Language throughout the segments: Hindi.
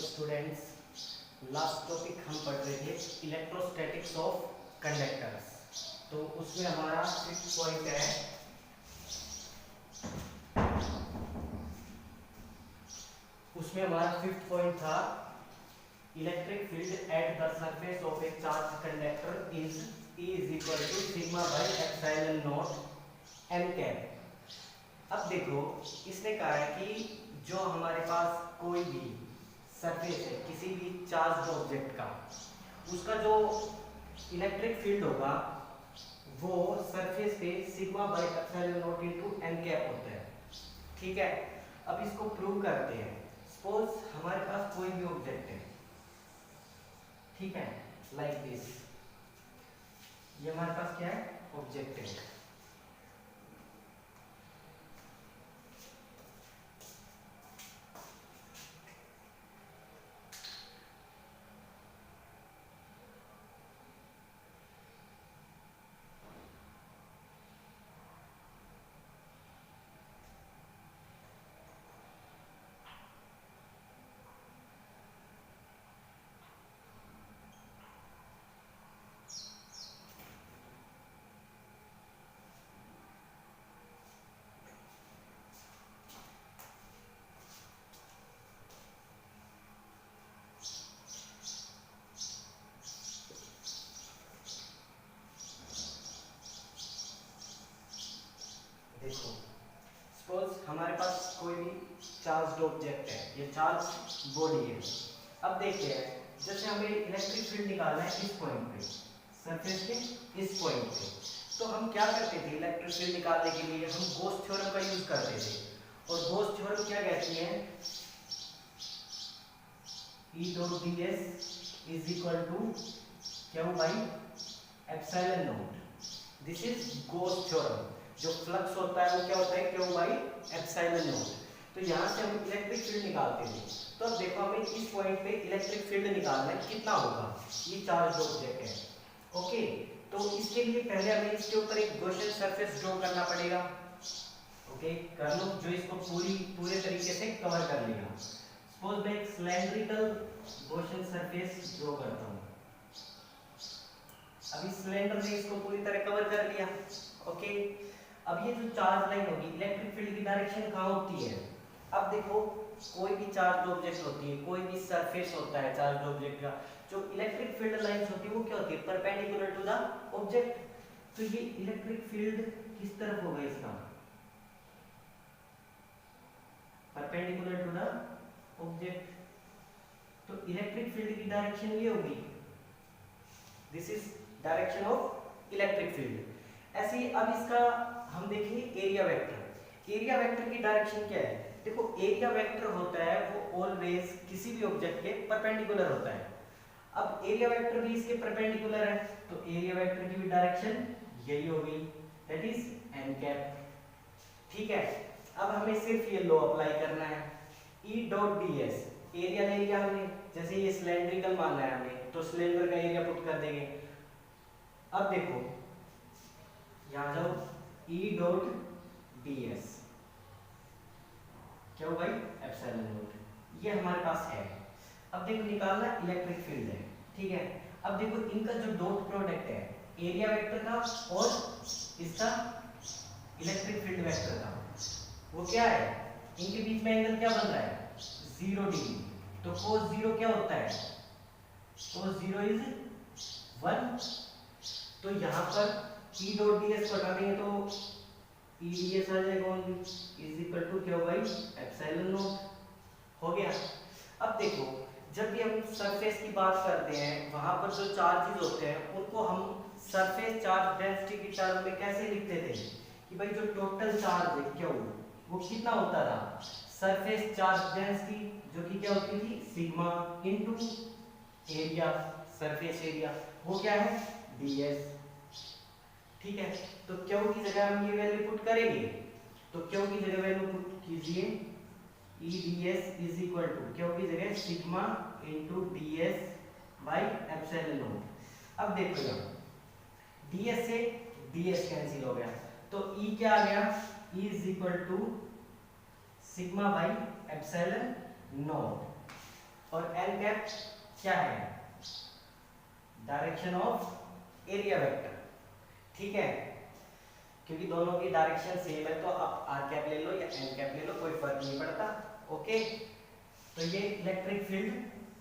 स्टूडेंट्स, लास्ट टॉपिक हम पढ़ रहे थे इलेक्ट्रोस्टैटिक्स ऑफ कंडक्टर्स। तो उसमें हमारा 6 पॉइंट है, उसमें हमारा 5th पॉइंट था electric field at the surface of a charge conductor is E is equal to sigma by epsilon naught M cap. अब देखो, इसने कहा है कि जो हमारे पास कोई भी सरफेस है किसी भी चार्ज ऑब्जेक्ट का, उसका जो इलेक्ट्रिक फील्ड होगा वो सरफेस पे sigma by epsilon naught into M cap होता है। ठीक है, अब इसको प्रूव करते हैं। सपोज हमारे पास कोई भी ऑब्जेक्ट है, ठीक है, लाइक दिस। ये हमारे पास क्या है? ऑब्जेक्ट है। देखो, सपोज हमारे पास कोई भी चार्ज ऑब्जेक्ट है, ये चार्ज बॉडी है। अब देखते हैं, जैसे हमें इलेक्ट्रिक फील्ड निकालना है इस पॉइंट पे, सरफेस के इस पॉइंट पे, तो हम क्या करते थे? इलेक्ट्रिक फील्ड निकालने के लिए हम गॉस थ्योरम का यूज करते थे। और गॉस थ्योरम क्या कहती है? E dot ds is equal to Q by epsilon naught. This is Gauss theorem. जो फ्लक्स होता है वो क्या होता है? Q by epsilon naught. तो यहाँ से हम इलेक्ट्रिक फील्ड निकालते थे। तो अब देखो, हमें इस पॉइंट पे इलेक्ट्रिक फील्ड निकालना है, कितना होगा? ये चार्ज ऑब्जेक्ट है, ओके। तो इसके लिए पहले हमें इसके ऊपर एक गॉसियन सरफेस ड्रॉ करना पड़ेगा। ओके, कर लो, जो इसको पूरे तरीके से कवर कर लेगा। सपोज मैं एक सिलेंड्रिकल गॉसियन सरफेस ड्रॉ करता हूँ। अभी सिलेंडर ने इसको पूरी तरह कवर कर लिया, ओके। अब ये जो चार्ज लाइन होगी, इलेक्ट्रिक फील्ड की डायरेक्शन कहाँ होती है? अब देखो, कोई भी चार्ज ऑब्जेक्ट होती है, कोई भी सरफेस होता है चार्ज ऑब्जेक्ट का, जो इलेक्ट्रिक फील्ड लाइंस होती है वो क्या होती है? Perpendicular to the object. तो ये इलेक्ट्रिक फील्ड किस तरफ होगा? इसका परपेंडिकुलर टू द ऑब्जेक्ट। तो इलेक्ट्रिक फील्ड की डायरेक्शन ये होगी, this is direction of electric field. ऐसे ही अब इसका हम देखेंगे एरिया वेक्टर। एरिया वेक्टर की डायरेक्शन क्या है? देखो, एरिया वेक्टर होता है वो ऑलवेज किसी भी ऑब्जेक्ट के परपेंडिकुलर होता है। अब एरिया वेक्टर भी इसके परपेंडिकुलर है, तो एरिया वेक्टर की भी डायरेक्शन यही होगी, दैट इज एन कैप। ठीक है, अब हमें सिर्फ ये लॉ अप्लाई करना है। E डॉट ds, एरिया ले लिया हमने, जैसे ये सिलेंड्रिकल मानना है हमें, तो सिलेंडर का एरिया पुट कर देंगे। अब देखो, यहां जाओ, E डॉट ds क्या भाई? Epsilon not. ये हमारे पास है। अब देखो, निकालना इलेक्ट्रिक फील्ड है, ठीक है। अब देखो, इनका जो डॉट प्रोडक्ट है एरिया वेक्टर का और इसका इलेक्ट्रिक फील्ड वेक्टर का, वो क्या है? इनके बीच में एंगल क्या बन रहा है? 0 डिग्री। तो cos 0 क्या होता है? cos 0 is 1। तो यहाँ पर E डॉट ds को हटा देंगे तो E ds आ जाएगा ओनली इज इक्वल टू क्या बाई एप्सिलॉन नॉट। हो गया। अब देखो, जब भी हम सरफेस की बात करते हैं, वहां पर जो चार्जेस होते हैं उनको हम सरफेस चार्ज डेंसिटी की टर्म में कैसे लिखते थे? कि भाई जो टोटल चार्ज है क्यू, वो कितना होता था? सरफेस चार्ज डेंसिटी, जो कि क्या होती थी? Sigma into area, surface area, वो क्या है? ds। ठीक है, तो क्यू की जगह हम ये वैल्यू पुट करेंगे, तो क्यू की जगह वैल्यू पुट कीजिए, E ds is equal to Q की जगह sigma into ds by epsilon naught. अब देखो, यहाँ ds से ds कैंसिल हो गया, तो E क्या आ गया? E is equal to sigma by epsilon naught. और एन कैप क्या है, डायरेक्शन ऑफ एरिया वेक्टर। ठीक है, क्योंकि दोनों की डायरेक्शन सेम है तो आप आर कैप ले लो या एन कैप ले लो, कोई फर्क नहीं पड़ता। ओके, तो ये इलेक्ट्रिक फील्ड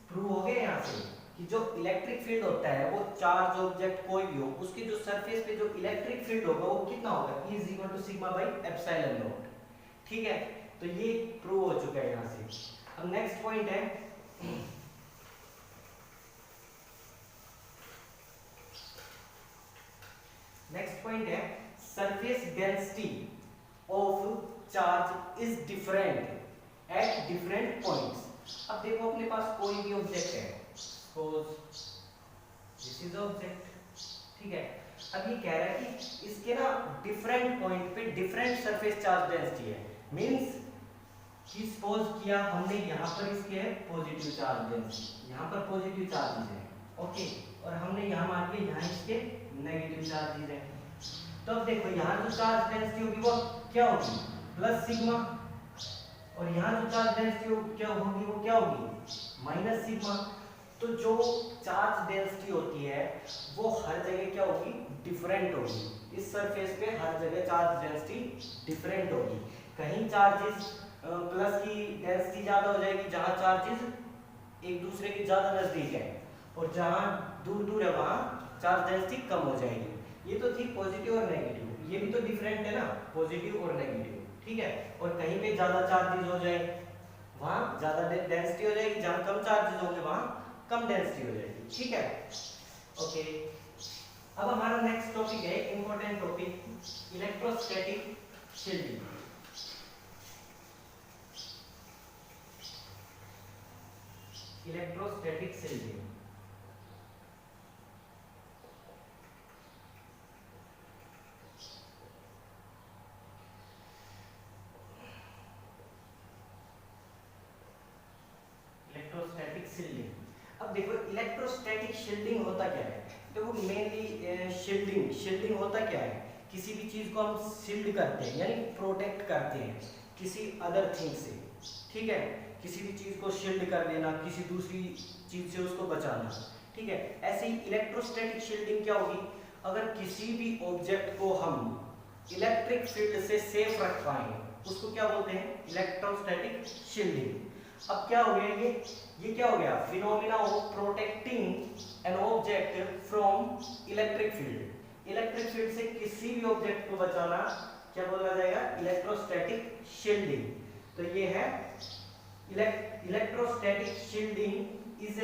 प्रूव हो गया यहाँ से कि जो इलेक्ट्रिक फील्ड होता है वो चार्ज ऑब्जेक्ट कोई भी हो उसके जो सरफेस पे जो इलेक्ट्रिक फील्ड होगा वो कितना होगा, E is equal to sigma by epsilon naught. ठीक है, तो ये प्रूव हो चुका है यहाँ से। अब नेक्स्ट पॉइंट है surface density of charge is different at different points. अब देखो अपने पास कोई भी ऑब्जेक्ट है, सपोज दिस इज ऑब्जेक्ट, ठीक है। अब ये कह रहा है कि इसके ना डिफरेंट पॉइंट पे डिफरेंट सरफेस चार्ज डेंसिटी है। मींस कि सपोज किया हमने यहाँ पर इसके पॉजिटिव चार्ज डेंसिटी, यहाँ पर पॉजिटिव चार्जेस है, ओके, और हमने यहाँ मान लिया यहाँ इसके नेगेटिव चार्जेस है। तो अब देखो यहाँ जो चार्ज डेंसिटी होगी वो क्या होगी, प्लस सिग्मा, और यहाँ जो चार्ज डेंसिटी क्या होगी वो क्या होगी, माइनस सिग्मा। तो जो चार्ज डेंसिटी होती है वो हर जगह क्या होगी, डिफरेंट होगी। इस सरफेस पे हर जगह चार्ज डेंसिटी डिफरेंट होगी। कहीं चार्जेस प्लस की डेंसिटी ज्यादा हो जाएगी जहां चार्जेस एक दूसरे के ज्यादा नजदीक है, और जहां दूर दूर है वहां चार्ज डेंसिटी कम हो जाएगी। ये तो थी पॉजिटिव और नेगेटिव, ये भी तो डिफरेंट है ना, पॉजिटिव और नेगेटिव, ठीक है। और कहीं पे ज्यादा चार्जेस हो जाए वहां ज्यादा डेंसिटी हो जाएगी, जहां कम चार्जेस होंगे वहां कम डेंसिटी हो जाएगी, ठीक है। ओके, अब हमारा नेक्स्ट टॉपिक है important topic, electrostatic shielding. Electrostatic shielding electrostatic shielding. अब देखो इलेक्ट्रोस्टैटिक शील्डिंग होता क्या है, देखो मेनली शील्डिंग होता क्या है, किसी भी चीज को हम शील्ड करते हैं यानी प्रोटेक्ट करते हैं किसी अदर थिंग से, ठीक है। किसी भी चीज को शील्ड कर देना, किसी दूसरी चीज से उसको बचाना, ठीक है। ऐसे ही इलेक्ट्रोस्टैटिक शील्डिंग क्या होगी, अगर किसी भी ऑब्जेक्ट को हम इलेक्ट्रिक फील्ड से सेफ रख पाएंगे उसको क्या बोलते हैं, इलेक्ट्रोस्टैटिक शील्डिंग। अब क्या हो गया ये क्या हो गया, phenomena of protecting an object from electric field. Electric field से किसी भी ऑब्जेक्ट को बचाना क्या बोला जाएगा, इलेक्ट्रोस्टैटिक शील्डिंग। तो ये है electrostatic shielding is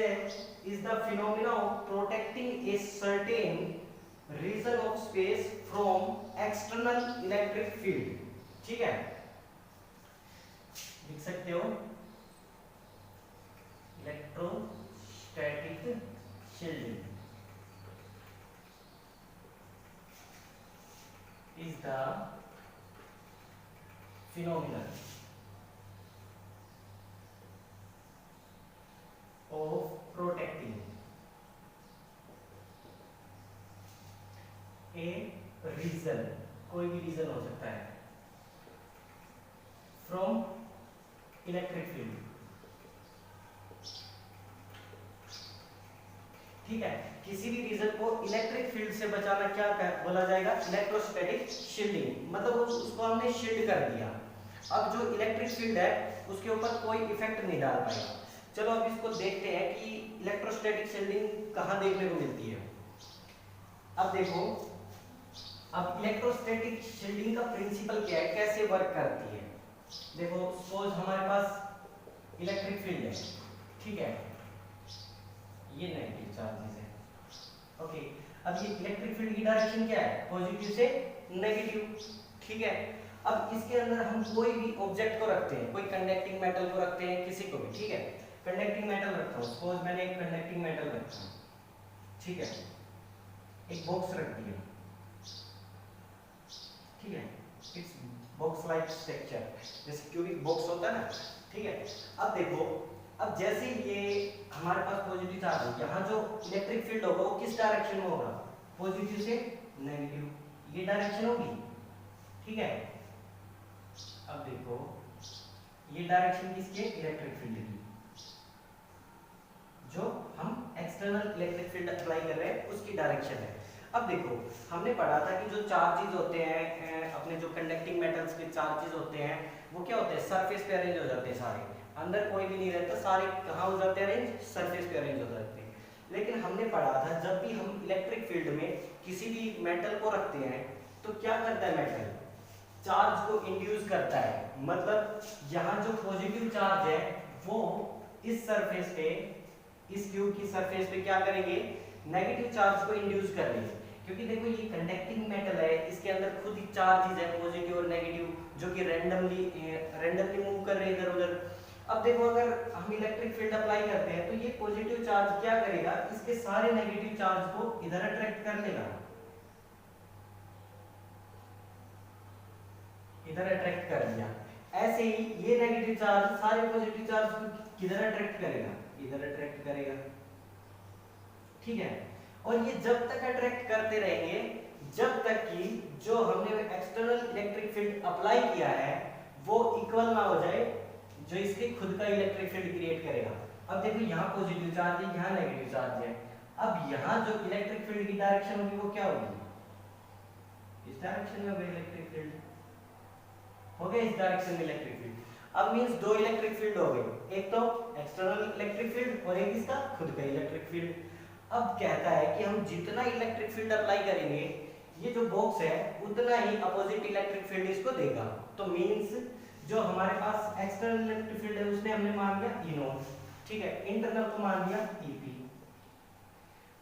the phenomena of protecting a certain region of space from external electric field, ठीक है। लिख सकते हो electrostatic shielding is the phenomenon of protecting a region, कोई भी रीजन हो सकता है, फ्रॉम इलेक्ट्रिक फील्ड, ठीक है। किसी भी रीजन को इलेक्ट्रिक फील्ड से बचाना क्या बोला जाएगा, इलेक्ट्रोस्टैटिक शील्डिंग। मतलब उसको हमने शील्ड कर दिया, अब जो इलेक्ट्रिक फील्ड है उसके ऊपर कोई इफेक्ट नहीं डाल पाएगा। चलो अब इसको देखते हैं कि इलेक्ट्रोस्टैटिक शील्डिंग कहाँ देखने को मिलती है। अब देखो, अब इलेक्ट्रोस्टैटिक शील्डिंग का प्रिंसिपल क्या है, कैसे वर्क करती है। देखो सपोज हमारे पास इलेक्ट्रिक फील्ड है, ठीक है, ये नेगेटिव चार्जेस है, ओके। अब ये इलेक्ट्रिक फील्ड की डायरेक्शन क्या है, पॉजिटिव से नेगेटिव, ठीक है। अब इसके अंदर हम कोई भी ऑब्जेक्ट को रखते हैं, कोई कंडक्टिंग मेटल को रखते हैं, किसी को भी, ठीक है। कंडक्टिंग मेटल रखता हूँ, सपोज मैंने एक कंडक्टिंग मेटल रखा, ठीक है, एक बॉक्स रख दिया, ठीक है, इट्स बॉक्स लाइक स्ट्रक्चर, जैसे क्यूबिक बॉक्स होता है ना, ठीक है। अब देखो, अब जैसे ये हमारे पास पॉजिटिव चार्ज है, यहाँ जो इलेक्ट्रिक फील्ड होगा वो किस डायरेक्शन में होगा, पॉजिटिव से नेगेटिव, ये डायरेक्शन होगी, ठीक है। अब देखो ये डायरेक्शन किसकी है, इलेक्ट्रिक फील्ड की, एक्सटर्नल इलेक्ट्रिक फील्ड अप्लाई कर रहे हैं उसकी डायरेक्शन है। अब देखो हमने पढ़ा था कि जो चार्जेस होते हैं अपने जो कंडक्टिंग मेटल्स के चार्जेस होते हैं वो क्या होते हैं, सरफेस पे अरेंज हो जाते हैं सारे, अंदर कोई भी नहीं रहता, सारे कहाँ हो जाते हैं अरेंज, सरफेस पे अरेंज हो जाते हैं। लेकिन हमने पढ़ा था जब भी हम इलेक्ट्रिक फील्ड में किसी भी मेटल को रखते हैं तो क्या करता है मेटल, चार्ज को इंड्यूस करता है। मतलब यहाँ जो पॉजिटिव चार्ज है वो इस सरफेस पे, इस ट्यूब की सरफेस पे क्या करेंगे, नेगेटिव चार्ज को इंड्यूस करेंगे। क्योंकि देखो ये कंडक्टिंग मेटल है, इसके अंदर खुद ही चार्जेस है पॉजिटिव और नेगेटिव जो कि रैंडमली मूव कर रहे हैं इधर उधर। अब देखो अगर हम इलेक्ट्रिक फील्ड अप्लाई करते हैं तो ये पॉजिटिव चार्ज क्या करेगा, इसके सारे नेगेटिव चार्ज को इधर अट्रैक्ट कर लेगा, इधर अट्रैक्ट कर लिया। ऐसे ही ये नेगेटिव चार्ज सारे पॉजिटिव चार्ज को किधर अट्रैक्ट करेगा, इधर अट्रैक्ट करेगा, ठीक है। और ये जब तक अट्रैक्ट करते रहेंगे जब तक कि जो हमने एक्सटर्नल इलेक्ट्रिक फील्ड अप्लाई किया है वो इक्वल ना हो जाए जो इसके खुद का इलेक्ट्रिक फील्ड क्रिएट करेगा। अब देखो यहाँ पॉजिटिव चार्ज है, यहाँ नेगेटिव चार्ज है। अब यहाँ जो इलेक्ट्रिक फील्ड की डायरेक्शन होगी वो क्या होगी, इस डायरेक्शन में होगी इलेक्ट्रिक फील्ड, हो गया इस डायरेक्शन में इलेक्ट्रिक फील्ड। अब मींस दो इलेक्ट्रिक फील्ड हो गए, एक तो एक्सटर्नल इलेक्ट्रिक फील्ड और एक इसका खुद का इलेक्ट्रिक फील्ड। अब कहता है कि हम जितना इलेक्ट्रिक फील्ड अप्लाई करेंगे ये जो बॉक्स है उतना ही अपोजिट इलेक्ट्रिक फील्ड इसको देगा। तो मींस जो हमारे पास एक्सटर्नल इलेक्ट्रिक फील्ड है उसने हमने मान लिया ई नॉट, ठीक है, इंटरनल को मान लिया ईपी।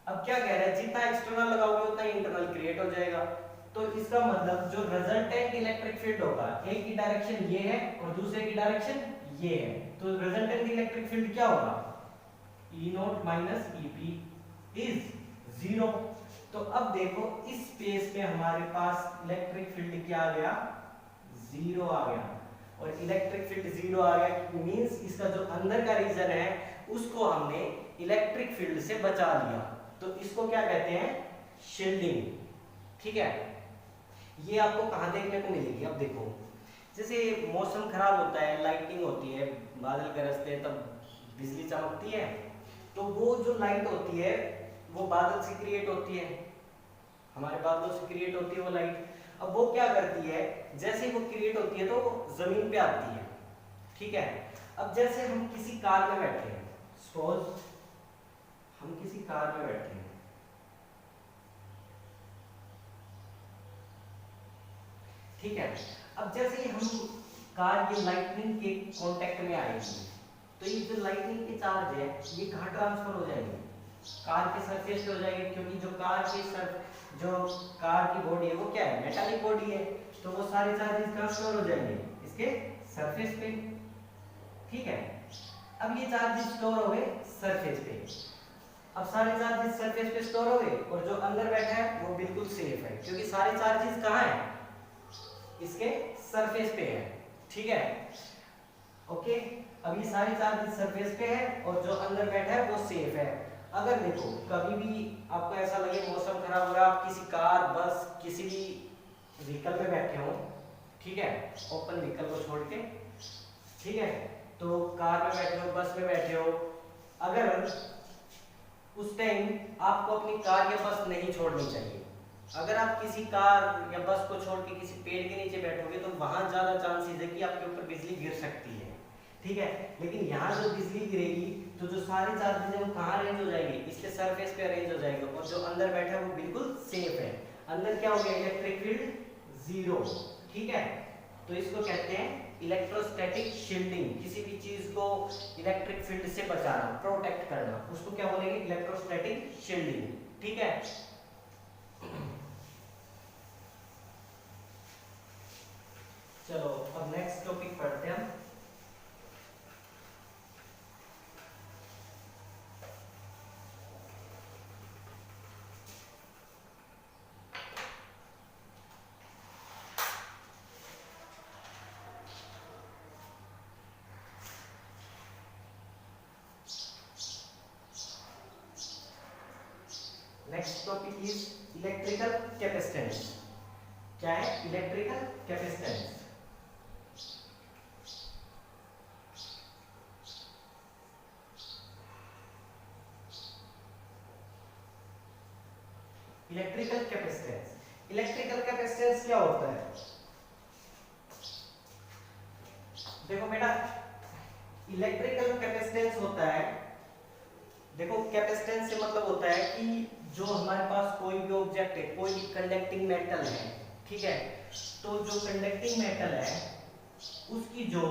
अब क्या कह रहा है, जितना एक्सटर्नल लगाओगे उतना इंटरनल क्रिएट हो जाएगा। तो इसका मतलब जो रिजल्टेंट इलेक्ट्रिक फील्ड होगा, एक की डायरेक्शन ये है और दूसरे की डायरेक्शन ये है, तो रिजल्टेंट इलेक्ट्रिक फील्ड क्या होगा, ई नॉट माइनस ईपी इज 0। तो अब देखो इस स्पेस में हमारे पास इलेक्ट्रिक फील्ड क्या आ गया, 0 आ गया। और इलेक्ट्रिक फील्ड 0 आ गया मींस इसका जो अंदर का रीजन है उसको हमने इलेक्ट्रिक फील्ड से बचा लिया। तो इसको क्या कहते हैं, शील्डिंग, ठीक है। ये आपको कहाँ देखने को मिलेगी, अब देखो जैसे मौसम खराब होता है, लाइटिंग होती है, बादल गरजते हैं तब बिजली चमकती है, तो वो जो लाइट होती है वो बादल से क्रिएट होती है, हमारे बादलों से क्रिएट होती है वो लाइट। अब वो क्या करती है, जैसे वो क्रिएट होती है तो वो जमीन पे आती है, ठीक है। अब जैसे हम किसी कार में बैठे हैं, सपोज हम किसी कार में बैठे हैं, ठीक है। अब जैसे ही हम कार ये लाइटनिंग के कांटेक्ट में आएगी तो ये जो लाइटनिंग के चार्ज है ये कहाँ ट्रांसफर हो जाएंगे, कार के सरफेस पे हो जाएंगे। क्योंकि जो कार की बॉडी है वो क्या है, मेटालिक बॉडी है, तो वो सारे चार्जेस कहाँ स्टोर हो जाएंगे, इसके सरफेस पे, ठीक है। अब ये चार्जेस स्टोर हो गए सरफेस पे, अब सारे चार्जेस सरफेस पे स्टोर हो गए और जो अंदर बैठा है वो बिल्कुल सेफ है क्योंकि सारे चार्जेस कहाँ है, इसके सरफेस पे है, ठीक है, ओके। अब ये सारे चार्जेस सरफेस पे है और जो अंदर बैठा है वो सेफ है। अगर देखो कभी भी आपको ऐसा लगे मौसम खराब हो रहा है, आप किसी कार बस किसी भी व्हीकल में बैठे हो, ठीक है, ओपन व्हीकल को छोड़ के, ठीक है, तो कार में बैठे हो, बस में बैठे हो, अगर उस टाइम आपको अपनी कार या बस नहीं छोड़नी चाहिए। अगर आप किसी कार या बस को छोड़ के किसी पेड़ के नीचे बैठोगे तो वहां ज्यादा चांसेस है कि आपके ऊपर बिजली गिर सकती है, ठीक है। लेकिन यहाँ जो बिजली गिरेगी तो जो सारे चार्जेस हैं वो कहाँ अरेंज हो जाएंगे, इसके सरफेस पे अरेंज हो जाएंगे और जो अंदर बैठा है वो बिल्कुल सेफ है। अंदर क्या हो गया, इलेक्ट्रिक फील्ड 0, ठीक है। तो इसको कहते हैं इलेक्ट्रोस्टैटिक शील्डिंग, किसी भी चीज को इलेक्ट्रिक फील्ड से बचाना, प्रोटेक्ट करना, उसको क्या बोलेंगे, इलेक्ट्रोस्टैटिक शील्डिंग, ठीक है। चलो अब नेक्स्ट टॉपिक पढ़ते हैं हम। Next topic is electrical capacitance. क्या है, electrical capacitance. Electrical capacitance. Electrical capacitance क्या होता है? देखो बेटा, इलेक्ट्रिकल कैपेसिटेंस होता है, देखो कैपेसिटेंस से मतलब होता है कि जो हमारे पास कोई भी ऑब्जेक्ट है, कोई भी कंडक्टिंग मेटल है, ठीक है, तो जो कंडक्टिंग मेटल है उसकी जो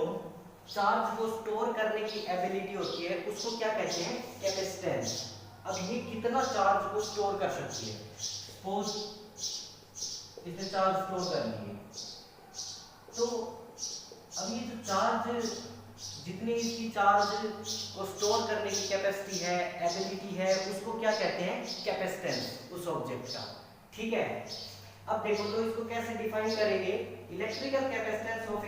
चार्ज को स्टोर करने की एबिलिटी होती है उसको क्या कहते हैं? कैपेसिटेंस। अब ये कितना चार्ज को स्टोर कर सकती है? सपोज इसने चार्ज स्टोर कर लिए, तो अब ये जो चार्ज, जितनी इसकी चार्ज को स्टोर करने की कैपेसिटी है, एबिलिटी है, उसको क्या कहते हैं? कैपेसिटेंस उस ऑब्जेक्ट का, ठीक है। अब देखो तो इसको कैसे डिफाइन करेंगे? Electrical capacitance of